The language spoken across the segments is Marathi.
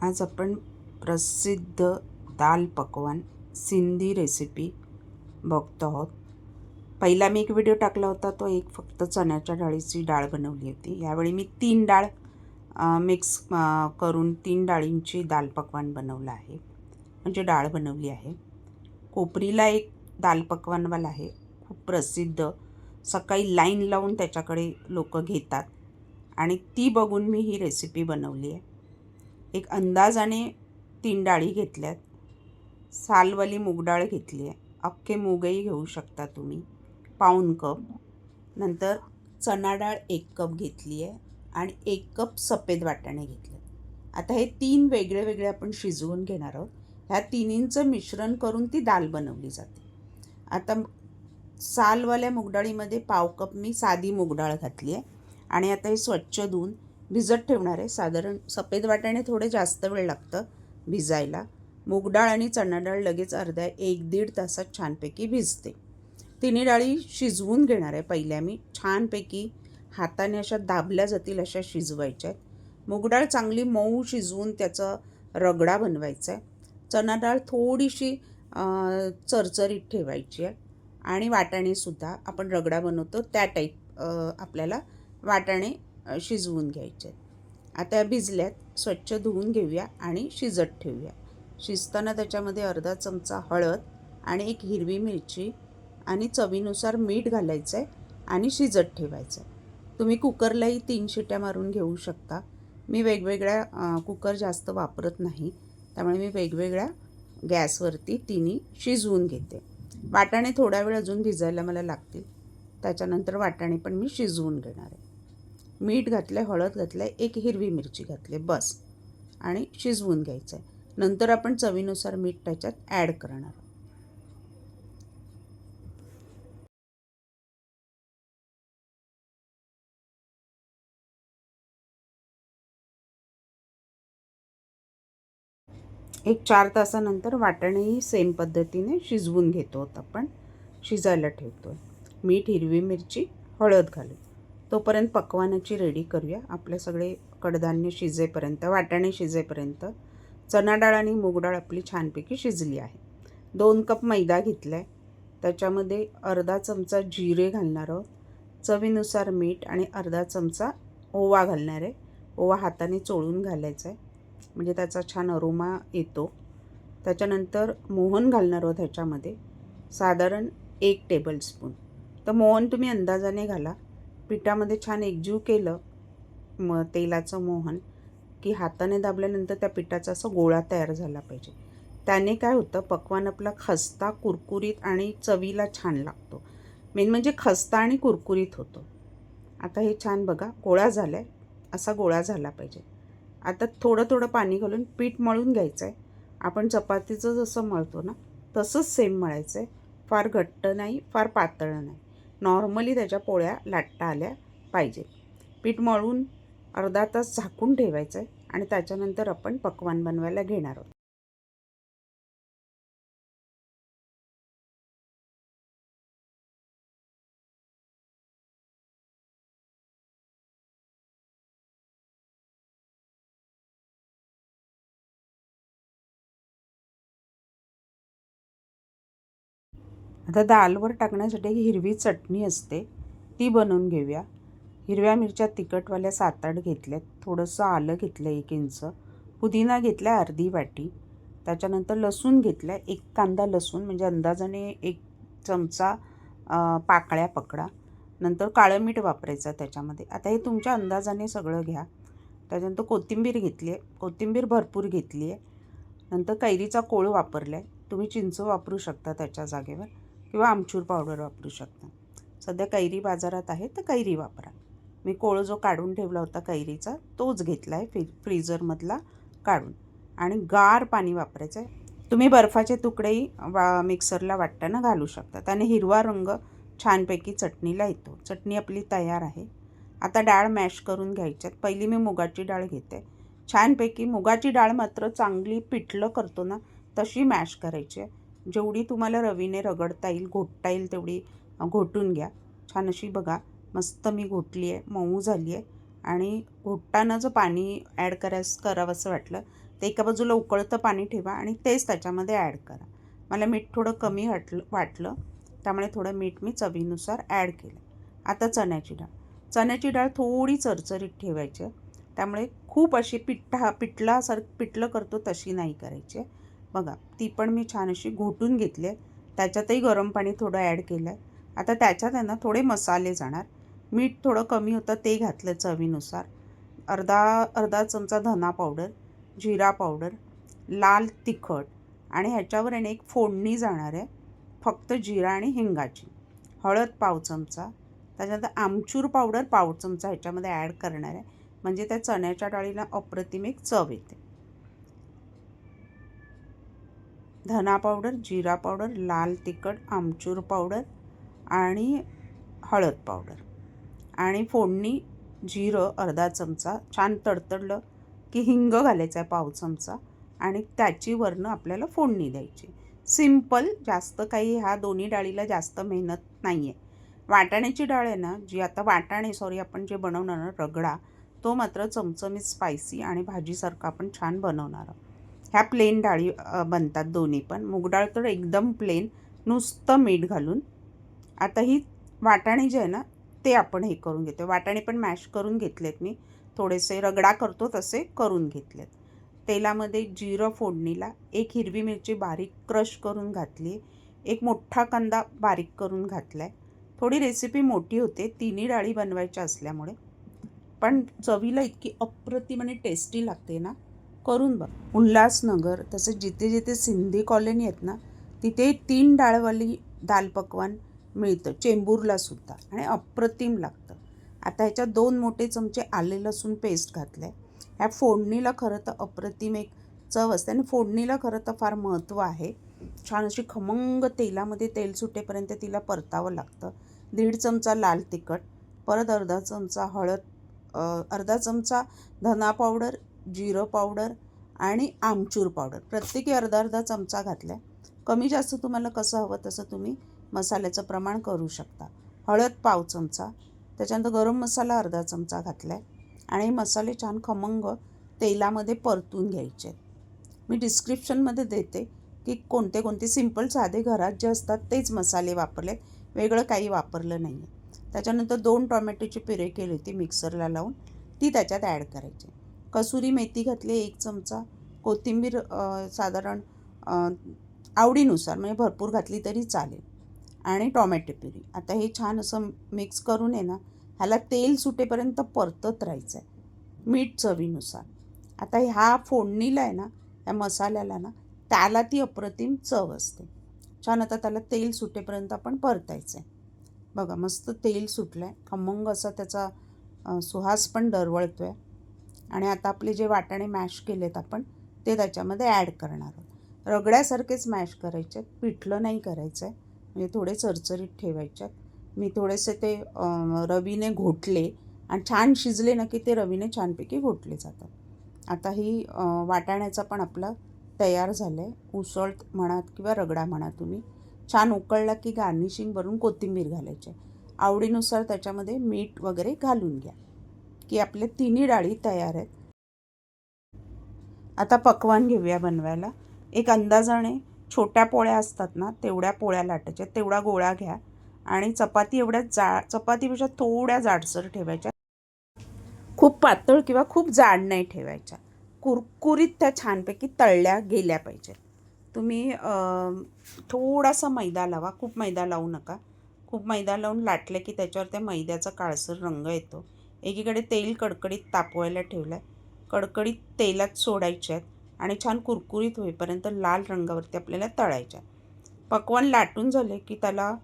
आज आपण प्रसिद्ध दाल पकवान सिंधी रेसिपी बघतो आहोत। पहिला मी एक व्हिडिओ टाकला होता, तो एक फक्त चण्याच्या डाळीची डाळ बनवली होती। यावेळी मी 3 डाळ मिक्स करून 3 डाळींची दाल पकवान बनवलं आहे, म्हणजे डाळ बनवली आहे। कोपरीला एक दाल पकवानवाला आहे, खूप प्रसिद्ध। सकाळी लाईन लावून त्याच्याकडे लोक घेतात आणि ती बघून मी ही रेसिपी बनवली आहे। एक अंदाजाने 3 डाळी घेतल्यात। सालवाली मूग डाळ घेतली आहे, अख्खे मूगही घेऊ शकता तुम्ही, पाऊण कप। नंतर चणा डाळ 1 कप घेतली आहे आणि 1 कप सफेद वाटाणे घेतले। आता हे 3 वेगळे वेगळे आपण शिजवून घेणार आहोत। ह्या तिन्हींचं मिश्रण करून ती दाल बनवली जाते। आता सालवाल्या मूगडाळीमध्ये पाव कप मी साधी मूगडाळ घातली आहे आणि आता हे स्वच्छ धुवून भिजत ठेवणार आहे। साधारण सफेद वाटाणे थोडे जास्त वेळ लागतं भिजायला, मूग डाळ आणि चणा डाळ लगेच अर्धा 1-1.5 तासात छानपैकी भिजते। तिन्ही डाळी शिजवून घेणार आहे। पहिल्या मी छानपैकी हाताने अशा दाबल्या जातील अशा शिजवायच्या आहेत। मूग डाळ चांगली मऊ शिजवून त्याचा रगडा बनवायचा आहे। चणा डाळ थोडीशी चरचरीत ठेवायची आहे आणि वाटाणेसुद्धा आपण रगडा बनवतो त्या टाईप आपल्याला वाटाणे शिजवून घ्यायचे आहेत। आता भिजल्यात, स्वच्छ धुवून घेऊया आणि शिजत ठेवूया। शिजताना त्याच्यामध्ये अर्धा चमचा हळद आणि 1 हिरवी मिरची आणि चवीनुसार मीठ घालायचं आहे आणि शिजत ठेवायचं आहे। तुम्ही कुकरलाही 3 शिट्या मारून घेऊ शकता। मी वेगवेगळ्या कुकर जास्त वापरत नाही, त्यामुळे मी वेगवेगळ्या गॅसवरती तिन्ही शिजवून घेते। वाटाणे थोडा वेळ अजून भिजायला मला लागतील, त्याच्यानंतर वाटाणे पण मी शिजवून घेणार आहे। मीठ घातलं, हळद घातलं, 1 हिरवी मिरची घातली, बस, आणि शिजवून घ्यायचं आहे। नंतर आपण चवीनुसार मीठ त्याच्यात ॲड करणार आहोत। एक 4 तासानंतर वाटाणेही सेम पद्धतीने शिजवून घेतो आपण, शिजायला ठेवतो। मीठ, हिरवी मिरची, हळद घालून तोपर्यंत पकवानाची रेडी करूया। आपले सगळे कडधान्य शिजेपर्यंत, वाटाणे शिजेपर्यंत चणा डाळ आणि मूग डाळ आपली छानपैकी शिजली आहे। 2 कप मैदा घेतला आहे, त्याच्यामध्ये अर्धा चमचा जिरे घालणार आहोत, चवीनुसार मीठ आणि अर्धा चमचा ओवा घालणार आहे। ओवा हाताने चोळून घालायचा आहे, म्हणजे त्याचा छान अरोमा येतो। त्याच्यानंतर मोहन घालणार आहोत ह्याच्यामध्ये, साधारण 1 टेबलस्पून। तर मोहन तुम्ही अंदाजाने घाला। पिठामध्ये छान एकजीव केलं तेलाचं मोहन की हाताने दाबल्यानंतर त्या पिठाचा असा गोळा तयार झाला पाहिजे। त्याने काय होतं, पकवान आपला खस्ता, कुरकुरीत आणि चवीला छान लागतो। मेन म्हणजे खस्ता आणि कुरकुरीत होतो। आता हे छान बघा गोळा झाला आहे, असा गोळा झाला पाहिजे। आता थोडं थोडं पाणी घालून पीठ मळून घ्यायचं आहे। आपण चपातीचं जसं मळतो ना तसंच सेम मळायचं आहे, फार घट्ट नाही, फार पातळ नाही, नॉर्मली त्याच्या पोळ्या लाटता आल्या पाहिजे। पीठ मळून अर्धा तास झाकून ठेवायचं आहे आणि त्याच्यानंतर आपण पकवान बनवायला घेणार आहोत। आता दालवर टाकण्यासाठी हिरवी चटणी असते, ती बनवून घेऊया। हिरव्या मिरच्या तिखटवाल्या 7-8 घेतल्यात, थोडंसं आलं घेतलं 1 इंच, पुदिना घेतला अर्धी वाटी, त्याच्यानंतर लसूण घेतला 1 कांदा लसूण, म्हणजे अंदाजाने 1 चमचा पाकळ्या पकडा। नंतर काळं मीठ वापरायचं त्याच्यामध्ये। आता हे तुमच्या अंदाजाने सगळं घ्या। त्याच्यानंतर कोथिंबीर घेतली आहे, कोथिंबीर भरपूर घेतली आहे। नंतर कैरीचा कोळ वापरला आहे, तुम्ही चिंच वापरू शकता त्याच्या जागेवर किंवा आमचूर पावडर वापरू शकता। सध्या कैरी बाजारात आहे तर कैरी वापरा। मी कोळ जो काढून ठेवला होता कैरीचा तोच घेतला आहे, फ्रीजरमधला काढून, आणि गार पाणी वापरायचं आहे। तुम्ही बर्फाचे तुकडेही मिक्सरला वाटताना घालू शकता, त्याने हिरवा रंग छानपैकी चटणीला येतो। चटणी आपली तयार आहे। आता डाळ मॅश करून घ्यायच्यात। पहिली मी मुगाची डाळ घेते, छानपैकी मुगाची डाळ मात्र चांगली पिठलं करतो ना तशी मॅश करायची आहे। जेवढी तुम्हाला रवीने रगडता येईल, घोटता येईल तेवढी घोटून घ्या। छान अशी बघा मस्त मी घोटली आहे, मऊ झाली आहे। आणि घोटताना जर पाणी ॲड करावंसं वाटलं ते एका बाजूला उकळतं पाणी ठेवा आणि तेच त्याच्यामध्ये ॲड करा. मला मीठ थोडं कमी वाटलं त्यामुळे थोडं मीठ मी चवीनुसार ॲड केलं. आता चण्याची डाळ थोडी चरचरीत ठेवायची आहे. त्यामुळे खूप अशी पिठलं करतो तशी नाही करायची आहे. बघा ती पण मी छान अशी घोटून घेतली आहे. त्याच्यातही गरम पाणी थोडं ॲड केलं आहे. आता त्याच्यात आहे ना थोडे मसाले जाणार. मीठ थोडं कमी होतं ते घातलं चवीनुसार. अर्धा चमचा धना पावडर, जिरा पावडर, लाल तिखट आणि ह्याच्यावर आहे ना एक फोडणी जाणार आहे फक्त जिरा आणि हिंगाची. हळद पाव चमचा, त्याच्यानंतर आमचूर पावडर पाव चमचा ह्याच्यामध्ये ॲड करणार आहे. म्हणजे त्या चण्याच्या डाळीला अप्रतिम एक चव येते. धना पावडर, जिरा पावडर, लाल तिखट, आमचूर पावडर आणि हळद पावडर आणि फोडणी जिरं अर्धा चमचा. छान तडतडलं की हिंग घालायचा आहे पाव चमचा आणि त्याची वरनं आपल्याला फोडणी द्यायची. सिंपल, जास्त काही ह्या दोन्ही डाळीला जास्त मेहनत नाही आहे. वाटाण्याची डाळ आहे ना, जी आता आपण जे बनवणार ना रगडा, तो मात्र चमचमीत स्पायसी आणि भाजीसारखा आपण छान बनवणार आहोत. ह्या प्लेन डाळी बनतात दोन्ही पण. मूग डाळ तर एकदम प्लेन, नुसतं मीठ घालून. आता ही वाटाणे जे आहे ना ते आपण हे करून घेतो. वाटाणे पण मॅश करून घेतलेत मी, थोडेसे रगडा करतो तसे करून घेतलेत. तेलामध्ये जिरं फोडणीला, एक हिरवी मिरची बारीक क्रश करून घातली, एक मोठा कांदा बारीक करून घातला आहे. थोडी रेसिपी मोठी होते, तिन्ही डाळी बनवायच्या असल्यामुळे, पण चवीला इतकी अप्रतिम आणि टेस्टी लागते ना, करून बघ. उल्हासनगर तसेच जिथे जिथे सिंधी कॉलनी आहेत ना तिथे 3 डाळवाली दाल पकवान मिळतं, चेंबूरला सुद्धा, आणि अप्रतिम लागतं. आता ह्याच्यात 2 मोठे चमचे आले लसूण पेस्ट घातलं आहे. ह्या फोडणीला खरं तर अप्रतिम एक चव असते आणि फोडणीला खरं तर फार महत्त्व आहे. छान अशी खमंग तेलामध्ये तेल सुटेपर्यंत तिला परतावं लागतं. 1.5 चमचा लाल तिखट, परत अर्धा चमचा हळद, अर्धा चमचा धना पावडर, जिरं पावडर आणि आमचूर पावडर, प्रत्येकी अर्धा चमचा घातला आहे. कमी जास्त तुम्हाला कसं हवं तसं तुम्ही मसाल्याचं प्रमाण करू शकता. हळद पाव चमचा, त्याच्यानंतर गरम मसाला अर्धा चमचा घातला आहे आणि मसाले छान खमंग तेलामध्ये परतून घ्यायचे. मी डिस्क्रिप्शनमध्ये देते की कोणते सिंपल साधे घरात जे असतात तेच मसाले वापरलेत, वेगळं काही वापरलं नाही आहे. त्याच्यानंतर 2 टोमॅटोची प्युरे केली होती मिक्सरला लावून, ती त्याच्यात ॲड करायची. कसुरी मेथी घातली 1 चमचा, कोथिंबीर साधारण आवडीनुसार, म्हणजे भरपूर घातली तरी चालेल, आणि टोमॅटो प्युरी. आता हे छान असं मिक्स करून आहे ना ह्याला तेल सुटेपर्यंत परतत राहायचं आहे, मीठ चवीनुसार. आता ह्या फोडणीला आहे ना, त्या मसाल्याला ना, त्याला ती अप्रतिम चव असते. छान आता त्याला तेल सुटेपर्यंत आपण परतायचं आहे. बघा मस्त तेल सुटलं आहे, खमंग असा त्याचा सुहास पण दरवळतो आहे. आणि आता आपले जे वाटाणे मॅश केलेत आपण ते त्याच्यामध्ये ॲड करणार आहोत. रगड्यासारखेच मॅश करायचे आहेत, पिठलं नाही करायचं आहे, म्हणजे थोडे चरचरीत ठेवायचे आहेत. मी थोडेसे ते रवीने घोटले आणि छान शिजले ना की ते रवीने छानपैकी घोटले जातात. आता ही वाटाण्याचा पण आपला तयार झालं आहे. उसळ म्हणा किंवा रगडा म्हणा तुम्ही. छान उकळला की गार्निशिंग भरून कोथिंबीर घालायची. आवडीनुसार त्याच्यामध्ये मीठ वगैरे घालून घ्या की आपल्या तिन्ही डाळी तयार आहेत. आता पकवान घेऊया बनवायला. एक अंदाजाने छोट्या पोळ्या असतात ना तेवढ्या पोळ्या लाटायच्या, तेवढा गोळा घ्या आणि चपाती एवढ्या चपातीपेक्षा थोड्या जाडसर ठेवायच्या. खूप पातळ किंवा खूप जाड नाही ठेवायच्या. कुरकुरीत त्या छानपैकी तळल्या गेल्या पाहिजेत. तुम्ही थोडासा मैदा लावा, खूप मैदा लावू नका. खूप मैदा लावून लाटले की त्याच्यावर त्या मैद्याचा काळसर रंग येतो. एकीकडे तेल कडकडीत तापवायला ठेवलं आहे. कडकडीत तेलात सोडायचे आहेत आणि छान कुरकुरीत होईपर्यंत लाल रंगावरती आपल्याला तळायच्या. पकवान लाटून झाले की त्याला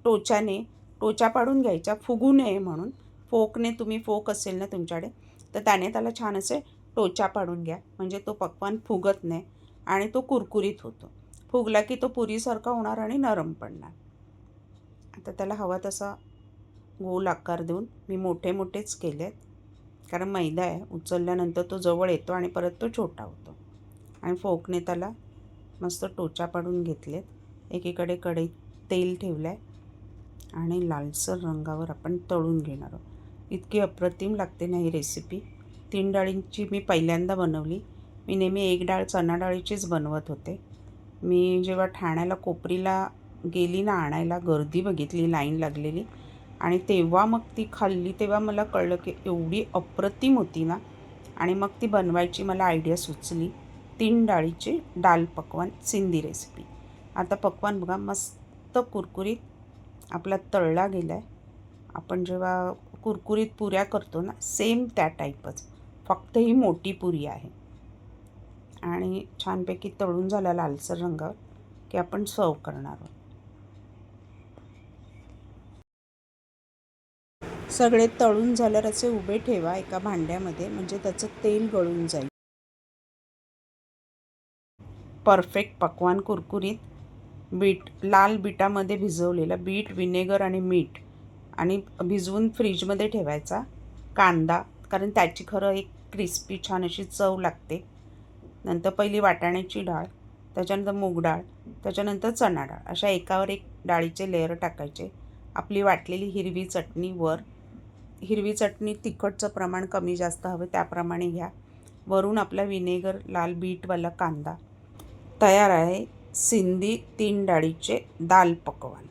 टोचा पाडून घ्यायचा, फुगू नये म्हणून. फोक असेल ना तुमच्याकडे तर त्याला छान असे टोचा पाडून घ्या, म्हणजे तो पकवान फुगत नाही आणि तो कुरकुरीत होतो. फुगला की तो पुरीसारखा होणार आणि नरम पडणार. आता त्याला हवा तसा गोल आकार देऊन मी मोठेच केले आहेत, कारण मैदा आहे, उचलल्यानंतर तो जवळ येतो आणि परत तो छोटा होतो. आणि फोकने त्याला मस्त टोचा पाडून घेतलेत. एकीकडे कढईत तेल ठेवलं आहे आणि लालसर रंगावर आपण तळून घेणार आहोत. इतकी अप्रतिम लागते ना ही रेसिपी, तीन डाळींची मी पहिल्यांदा बनवली. मी नेहमी एक डाळ चणा डाळीचीच बनवत होते. मी जेव्हा ठाण्याला कोपरीला गेली ना आणायला, गर्दी बघितली, लाईन लागलेली, आणि तेव्हा मग ती खाल्ली. तेव्हा मला कळलं की एवढी अप्रतिम होती ना. आणि मग ती बनवायची मला आयडिया सुचली. तीन डाळीची दाल पकवान सिंधी रेसिपी. आता पकवान बघा मस्त कुरकुरीत आपला तळला गेला आहे. आपण जेव्हा कुरकुरीत पुऱ्या करतो ना, सेम त्या टाईपच, फक्त ही मोठी पुरी आहे. आणि छानपैकी तळून झाला लालसर रंगावर की आपण सर्व करणार आहोत. सगळे तळून झाल्यावर असे उभे ठेवा एका भांड्यामध्ये, म्हणजे त्याचं तेल गळून जाईल. परफेक्ट पकवान कुरकुरीत. बीट, लाल बीटामध्ये भिजवलेलं बीट, विनेगर आणि मीठ, आणि भिजवून फ्रीजमध्ये ठेवायचा. कांदा, कारण त्याची खरं एक क्रिस्पी छान अशी चव लागते. नंतर पहिली वाटाण्याची डाळ, त्याच्यानंतर मूग डाळ, त्याच्यानंतर चणा डाळ, अशा एकावर एक डाळीचे लेयर टाकायचे. आपली वाटलेली हिरवी चटणी वर. हिरवी चटणी तिखटचं प्रमाण कमी जास्त हवं त्याप्रमाणे घ्या. वरून आपला विनेगर, लाल बीटवाला कांदा. तयार आहे सिंधी तीन डाळीचे दाल पकवान.